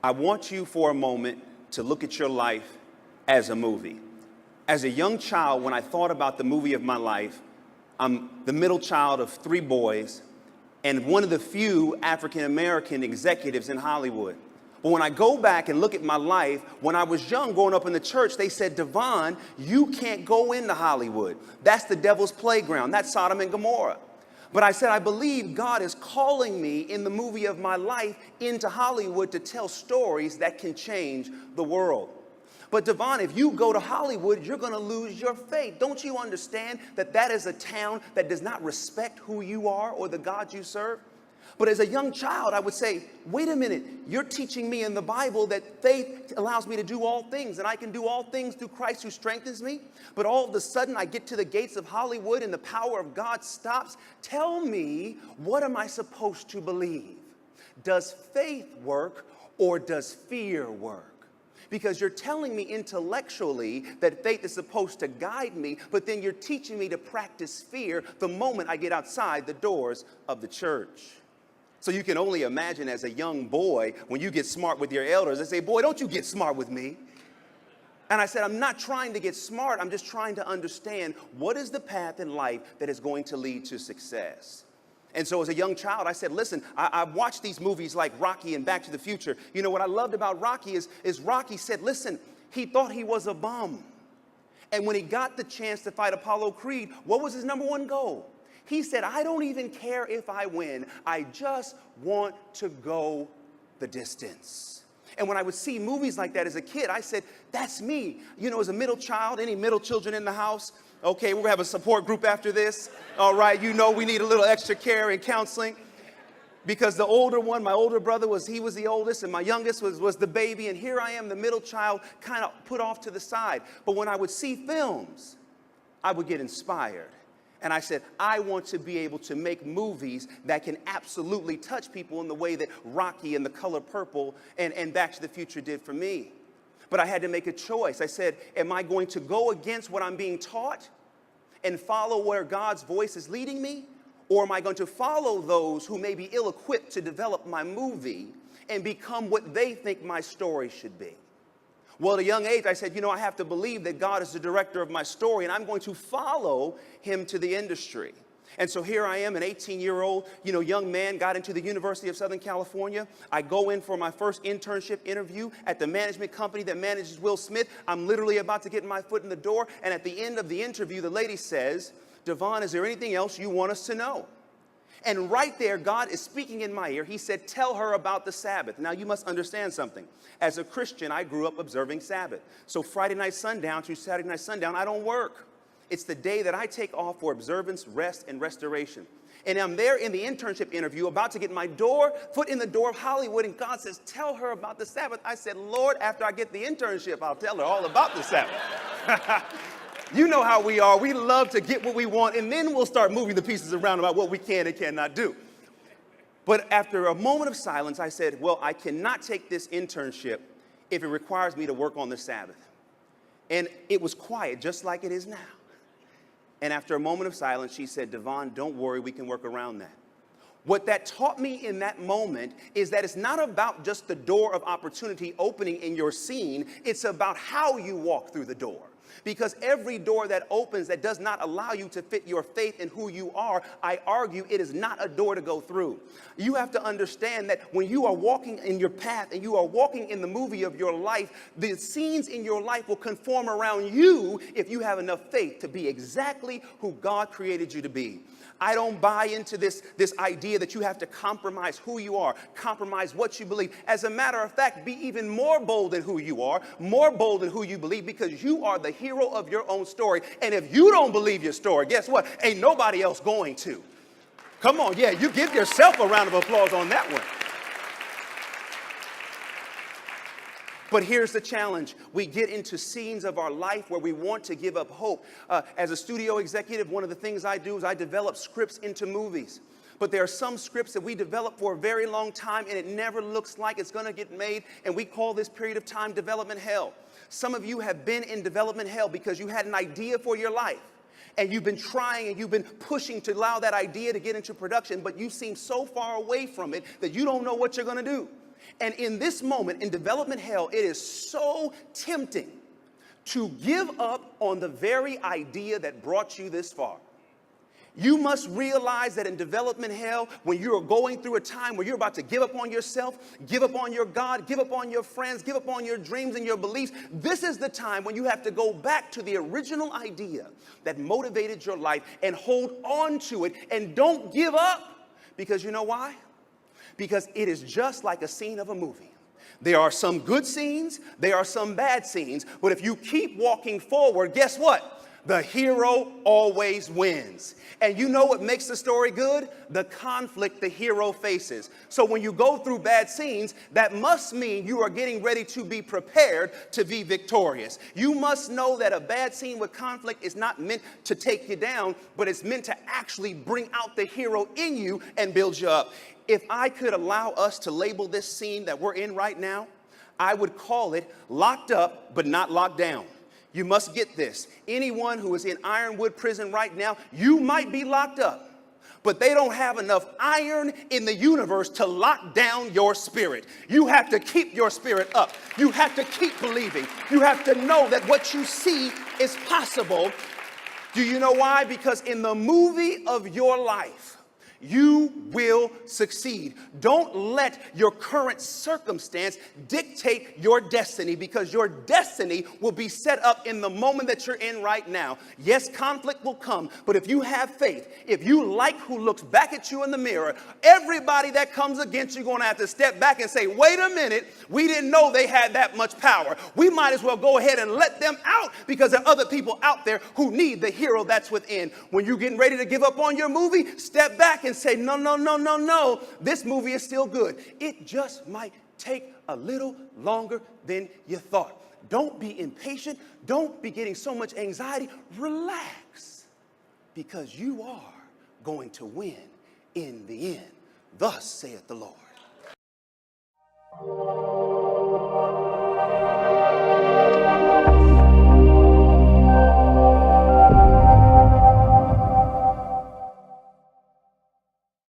I want you for a moment to look at your life as a movie. As a young child, when I thought about the movie of my life, I'm the middle child of 3 boys and one of the few African-American executives in Hollywood. But when I go back and look at my life, when I was young growing up in the church, they said, DeVon, you can't go into Hollywood. That's the devil's playground. That's Sodom and Gomorrah. But I said, I believe God is calling me in the movie of my life into Hollywood to tell stories that can change the world. But DeVon, if you go to Hollywood, you're going to lose your faith. Don't you understand that that is a town that does not respect who you are or the God you serve? But as a young child, I would say, wait a minute, you're teaching me in the Bible that faith allows me to do all things, and I can do all things through Christ who strengthens me. But all of a sudden, I get to the gates of Hollywood and the power of God stops. Tell me, what am I supposed to believe? Does faith work or does fear work? Because you're telling me intellectually that faith is supposed to guide me, but then you're teaching me to practice fear the moment I get outside the doors of the church. So you can only imagine as a young boy, when you get smart with your elders, they say, boy, don't you get smart with me. And I said, I'm not trying to get smart. I'm just trying to understand what is the path in life that is going to lead to success. And so as a young child, I said, listen, I watched these movies like Rocky and Back to the Future. You know, what I loved about Rocky is Rocky said, listen, he thought he was a bum. And when he got the chance to fight Apollo Creed, what was his #1 goal? He said, I don't even care if I win. I just want to go the distance. And when I would see movies like that as a kid, I said, that's me. You know, as a middle child, any middle children in the house? Okay, we're gonna have a support group after this. All right, you know we need a little extra care and counseling. Because the older one, my older brother, he was the oldest, and my youngest was the baby. And here I am, the middle child, kind of put off to the side. But when I would see films, I would get inspired. And I said, I want to be able to make movies that can absolutely touch people in the way that Rocky and The Color Purple and Back to the Future did for me. But I had to make a choice. I said, am I going to go against what I'm being taught and follow where God's voice is leading me? Or am I going to follow those who may be ill-equipped to develop my movie and become what they think my story should be? Well, at a young age, I said, you know, I have to believe that God is the director of my story, and I'm going to follow him to the industry. And so here I am, an 18-year-old, young man, got into the University of Southern California. I go in for my first internship interview at the management company that manages Will Smith. I'm literally about to get my foot in the door, and at the end of the interview, the lady says, DeVon, is there anything else you want us to know? And right there, God is speaking in my ear. He said, tell her about the Sabbath. Now, you must understand something. As a Christian, I grew up observing Sabbath. So Friday night sundown through Saturday night sundown, I don't work. It's the day that I take off for observance, rest, and restoration. And I'm there in the internship interview, about to get my foot in the door of Hollywood, and God says, tell her about the Sabbath. I said, Lord, after I get the internship, I'll tell her all about the Sabbath. You know how we are. We love to get what we want, and then we'll start moving the pieces around about what we can and cannot do. But after a moment of silence, I said, well, I cannot take this internship if it requires me to work on the Sabbath. And it was quiet, just like it is now. And after a moment of silence, she said, DeVon, don't worry, we can work around that. What that taught me in that moment is that it's not about just the door of opportunity opening in your scene. It's about how you walk through the door. Because every door that opens that does not allow you to fit your faith in who you are, I argue it is not a door to go through. You have to understand that when you are walking in your path and you are walking in the movie of your life, the scenes in your life will conform around you if you have enough faith to be exactly who God created you to be. I don't buy into this idea that you have to compromise who you are, compromise what you believe. As a matter of fact, be even more bold in who you are, more bold in who you believe, because you are the hero of your own story. And if you don't believe your story, guess what? Ain't nobody else going to. Come on, yeah, you give yourself a round of applause on that one. But here's the challenge. We get into scenes of our life where we want to give up hope. As a studio executive, one of the things I do is I develop scripts into movies. But there are some scripts that we develop for a very long time, and it never looks like it's going to get made. And we call this period of time development hell. Some of you have been in development hell because you had an idea for your life. And you've been trying and you've been pushing to allow that idea to get into production, but you seem so far away from it that you don't know what you're going to do. And in this moment, in development hell, it is so tempting to give up on the very idea that brought you this far. You must realize that in development hell, when you are going through a time where you're about to give up on yourself, give up on your God, give up on your friends, give up on your dreams and your beliefs, this is the time when you have to go back to the original idea that motivated your life and hold on to it and don't give up. Because you know why? Because it is just like a scene of a movie. There are some good scenes, there are some bad scenes, but if you keep walking forward, guess what? The hero always wins. And you know what makes the story good? The conflict the hero faces. So when you go through bad scenes, that must mean you are getting ready to be prepared to be victorious. You must know that a bad scene with conflict is not meant to take you down, but it's meant to actually bring out the hero in you and build you up. If I could allow us to label this scene that we're in right now, I would call it locked up but not locked down. You must get this. Anyone who is in Ironwood prison right now, you might be locked up, but they don't have enough iron in the universe to lock down your spirit. You have to keep your spirit up. You have to keep believing. You have to know that what you see is possible. Do you know why? Because in the movie of your life, you will succeed. Don't let your current circumstance dictate your destiny, because your destiny will be set up in the moment that you're in right now. Yes, conflict will come, but if you have faith, if you like who looks back at you in the mirror, everybody that comes against you is going to have to step back and say, wait a minute, we didn't know they had that much power. We might as well go ahead and let them out, because there are other people out there who need the hero that's within. When you're getting ready to give up on your movie, step back and say, no, no, no, no, no. This movie is still good. It just might take a little longer than you thought. Don't be impatient. Don't be getting so much anxiety. Relax, because you are going to win in the end. Thus saith the Lord.